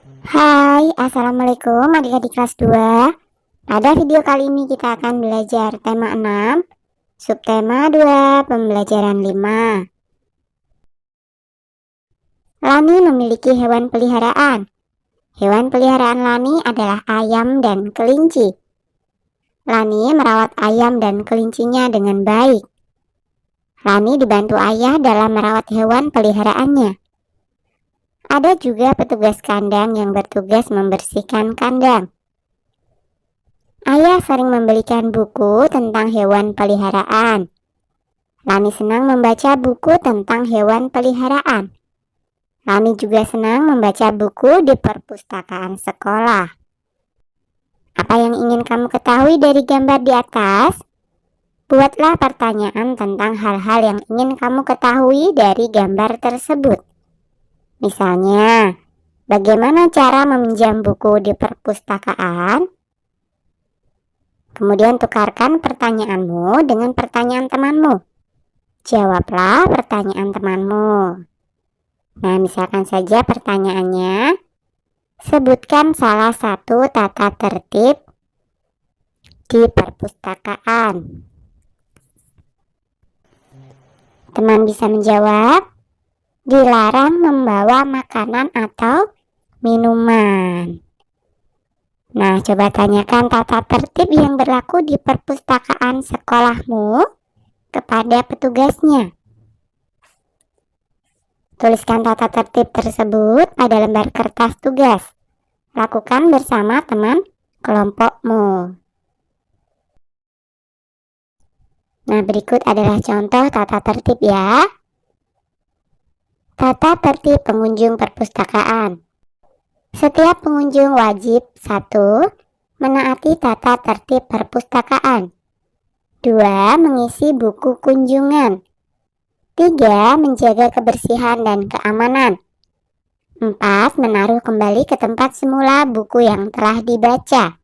Hai, Assalamualaikum adik-adik kelas 2. Pada video kali ini kita akan belajar tema 6, subtema 2, pembelajaran 5. Lani memiliki hewan peliharaan. Hewan peliharaan Lani adalah ayam dan kelinci. Lani merawat ayam dan kelincinya dengan baik. Lani dibantu ayah dalam merawat hewan peliharaannya. Ada juga petugas kandang yang bertugas membersihkan kandang. Ayah sering membelikan buku tentang hewan peliharaan. Lani senang membaca buku tentang hewan peliharaan. Lani juga senang membaca buku di perpustakaan sekolah. Apa yang ingin kamu ketahui dari gambar di atas? Buatlah pertanyaan tentang hal-hal yang ingin kamu ketahui dari gambar tersebut. Misalnya, bagaimana cara meminjam buku di perpustakaan? Kemudian tukarkan pertanyaanmu dengan pertanyaan temanmu. Jawablah pertanyaan temanmu. Nah, misalkan saja pertanyaannya, sebutkan salah satu tata tertib di perpustakaan. Teman bisa menjawab, dilarang membawa makanan atau minuman. Nah, coba tanyakan tata tertib yang berlaku di perpustakaan sekolahmu kepada petugasnya. Tuliskan tata tertib tersebut pada lembar kertas tugas. Lakukan bersama teman kelompokmu. Nah, berikut adalah contoh tata tertib ya. Tata tertib pengunjung perpustakaan. Setiap pengunjung wajib 1. Menaati tata tertib perpustakaan. 2. Mengisi buku kunjungan. 3. Menjaga kebersihan dan keamanan. 4. Menaruh kembali ke tempat semula buku yang telah dibaca.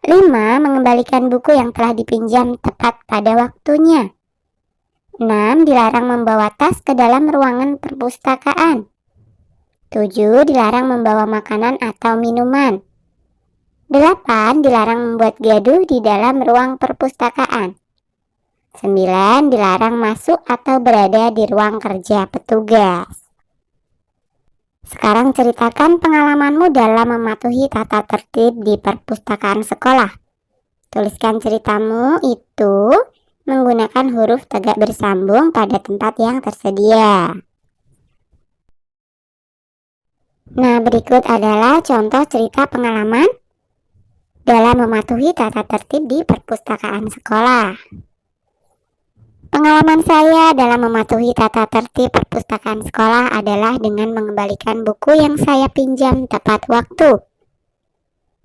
5. Mengembalikan buku yang telah dipinjam tepat pada waktunya. 6. Dilarang membawa tas ke dalam ruangan perpustakaan. 7. Dilarang membawa makanan atau minuman. 8. Dilarang membuat gaduh di dalam ruang perpustakaan. 9. Dilarang masuk atau berada di ruang kerja petugas. Sekarang ceritakan pengalamanmu dalam mematuhi tata tertib di perpustakaan sekolah. Tuliskan ceritamu itu menggunakan huruf tegak bersambung pada tempat yang tersedia. Nah, berikut adalah contoh cerita pengalaman dalam mematuhi tata tertib di perpustakaan sekolah. Pengalaman saya dalam mematuhi tata tertib perpustakaan sekolah adalah dengan mengembalikan buku yang saya pinjam tepat waktu.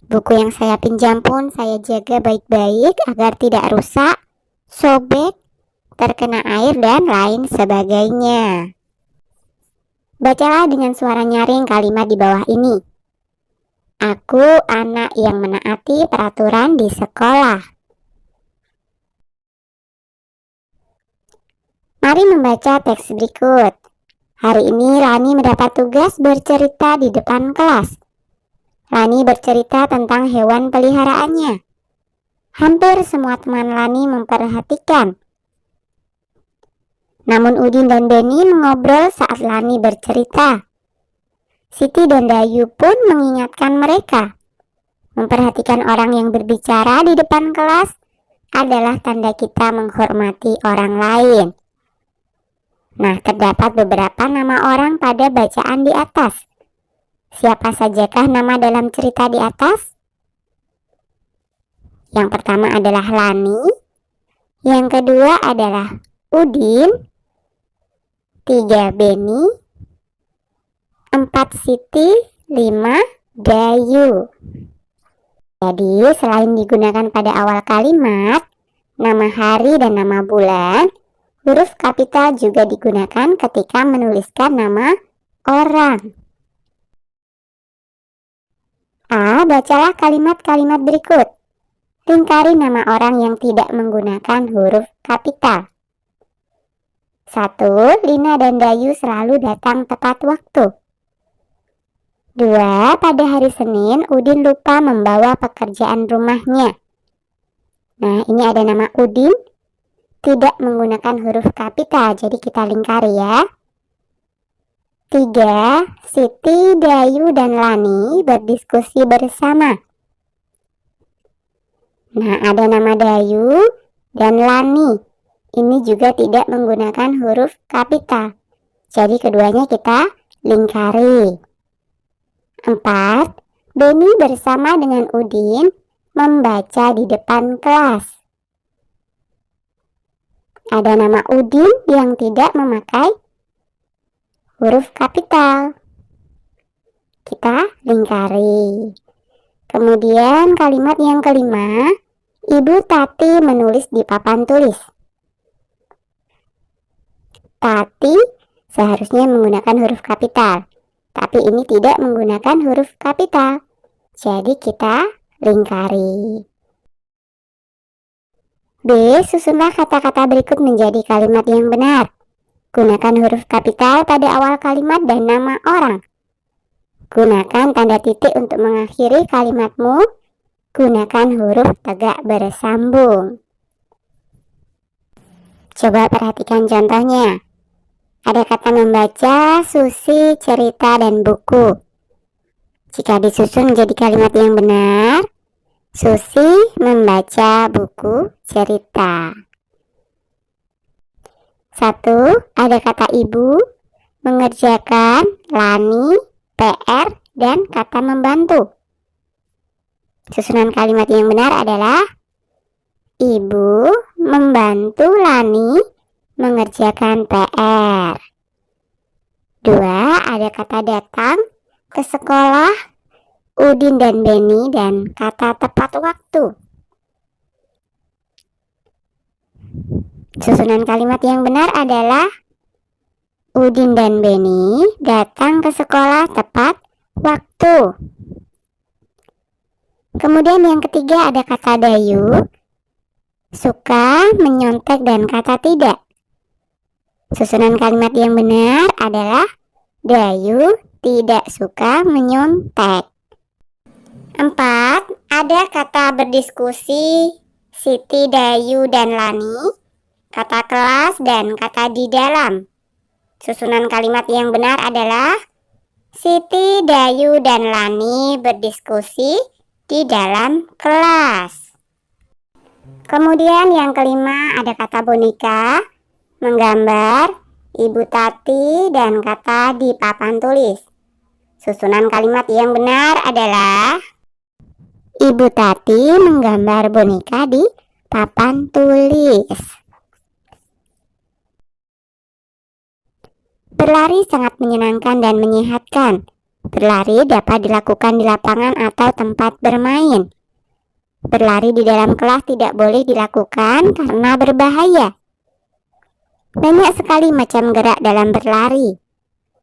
Buku yang saya pinjam pun saya jaga baik-baik agar tidak rusak, sobek, terkena air, dan lain sebagainya. Bacalah dengan suara nyaring kalimat di bawah ini. Aku anak yang menaati peraturan di sekolah. Mari membaca teks berikut. Hari ini Lani mendapat tugas bercerita di depan kelas. Lani bercerita tentang hewan peliharaannya. Hampir semua teman Lani memperhatikan. Namun Udin dan Beni mengobrol saat Lani bercerita. Siti dan Dayu pun mengingatkan mereka. Memperhatikan orang yang berbicara di depan kelas adalah tanda kita menghormati orang lain. Nah, terdapat beberapa nama orang pada bacaan di atas. Siapa sajakah nama dalam cerita di atas? Yang pertama adalah Lani. Yang kedua adalah Udin. 3 Beni. 4 Siti. 5 Dayu. Jadi, selain digunakan pada awal kalimat, nama hari dan nama bulan, huruf kapital juga digunakan ketika menuliskan nama orang. A. Bacalah kalimat-kalimat berikut. Lingkari nama orang yang tidak menggunakan huruf kapital. 1. Lina dan Dayu selalu datang tepat waktu. 2. Pada hari Senin, Udin lupa membawa pekerjaan rumahnya. Nah, ini ada nama Udin, tidak menggunakan huruf kapital, jadi kita lingkari ya. 3. Siti, Dayu, dan Lani berdiskusi bersama. Nah, ada nama Dayu dan Lani. Ini juga tidak menggunakan huruf kapital. Jadi keduanya kita lingkari. 4. Beni bersama dengan Udin membaca di depan kelas. Ada nama Udin yang tidak memakai huruf kapital. Kita lingkari. Kemudian kalimat yang kelima, Ibu Tati menulis di papan tulis. Tati seharusnya menggunakan huruf kapital, tapi ini tidak menggunakan huruf kapital. Jadi kita lingkari. B. Susunlah kata-kata berikut menjadi kalimat yang benar. Gunakan huruf kapital pada awal kalimat dan nama orang. Gunakan tanda titik untuk mengakhiri kalimatmu. Gunakan huruf tegak bersambung. Coba perhatikan contohnya. Ada kata membaca, susi, cerita, dan buku. Jika disusun menjadi kalimat yang benar, Susi membaca buku cerita. 1. Ada kata ibu, mengerjakan, Lani, PR, dan kata membantu. Susunan kalimat yang benar adalah ibu membantu Lani mengerjakan PR. 2. Ada kata datang ke sekolah, Udin dan Beni, dan kata tepat waktu. Susunan kalimat yang benar adalah Udin dan Beni datang ke sekolah tepat waktu. Kemudian yang ketiga ada kata Dayu, suka, menyontek, dan kata tidak. Susunan kalimat yang benar adalah Dayu tidak suka menyontek. 4. Ada kata berdiskusi, Siti, Dayu, dan Lani, kata kelas, dan kata di dalam. Susunan kalimat yang benar adalah Siti, Dayu, dan Lani berdiskusi di dalam kelas. Kemudian yang kelima ada kata boneka, menggambar, Ibu Tati, dan kata di papan tulis. Susunan kalimat yang benar adalah Ibu Tati menggambar boneka di papan tulis. Berlari sangat menyenangkan dan menyehatkan. Berlari dapat dilakukan di lapangan atau tempat bermain. Berlari di dalam kelas tidak boleh dilakukan karena berbahaya. Banyak sekali macam gerak dalam berlari.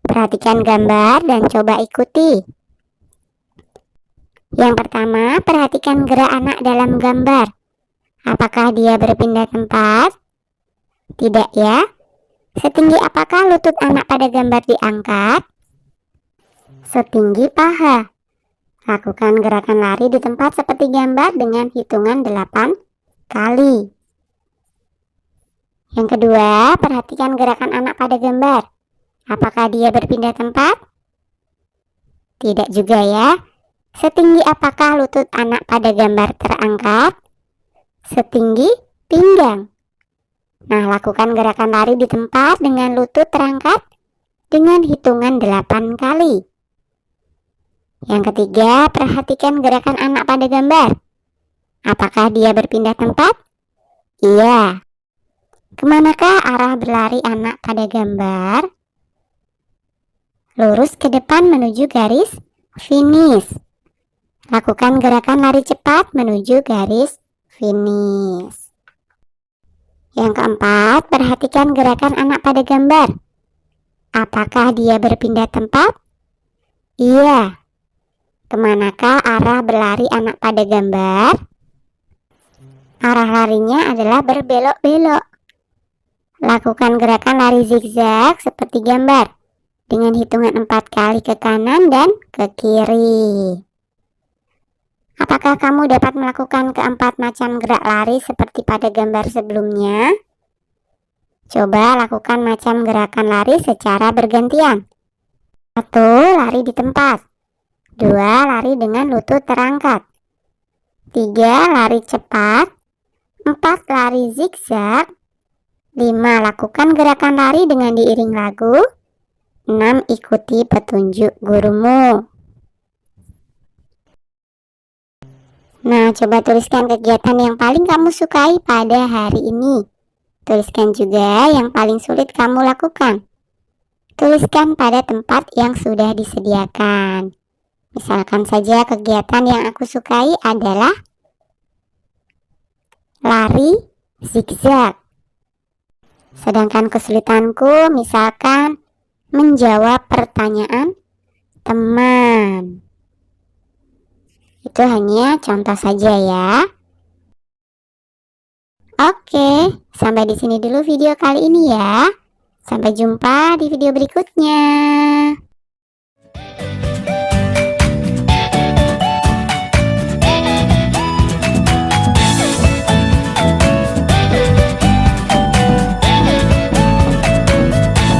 Perhatikan gambar dan coba ikuti. Yang pertama, perhatikan gerak anak dalam gambar. Apakah dia berpindah tempat? Tidak ya. Setinggi apakah lutut anak pada gambar diangkat? Setinggi paha. Lakukan gerakan lari di tempat seperti gambar dengan hitungan 8 kali. Yang kedua, perhatikan gerakan anak pada gambar. Apakah dia berpindah tempat? Tidak juga ya. Setinggi apakah lutut anak pada gambar terangkat? Setinggi pinggang. Nah, lakukan gerakan lari di tempat dengan lutut terangkat dengan hitungan 8 kali. Yang ketiga, perhatikan gerakan anak pada gambar. Apakah dia berpindah tempat? Iya. Kemanakah arah berlari anak pada gambar? Lurus ke depan menuju garis finish. Lakukan gerakan lari cepat menuju garis finish. Yang keempat, perhatikan gerakan anak pada gambar. Apakah dia berpindah tempat? Iya. Kemanakah arah berlari anak pada gambar? Arah larinya adalah berbelok-belok. Lakukan gerakan lari zigzag seperti gambar. dengan hitungan 4 kali ke kanan dan ke kiri. Apakah kamu dapat melakukan keempat macam gerak lari seperti pada gambar sebelumnya? Coba lakukan macam gerakan lari secara bergantian. 1. Lari di tempat. 2. Lari dengan lutut terangkat. 3. Lari cepat. 4. Lari zigzag. 5. Lakukan gerakan lari dengan diiring lagu. 6. Ikuti petunjuk gurumu. Nah, coba tuliskan kegiatan yang paling kamu sukai pada hari ini. Tuliskan juga yang paling sulit kamu lakukan. Tuliskan pada tempat yang sudah disediakan. Misalkan saja kegiatan yang aku sukai adalah lari zigzag. Sedangkan kesulitanku misalkan menjawab pertanyaan teman. Itu hanya contoh saja ya. Oke, sampai di sini dulu video kali ini ya. Sampai jumpa di video berikutnya.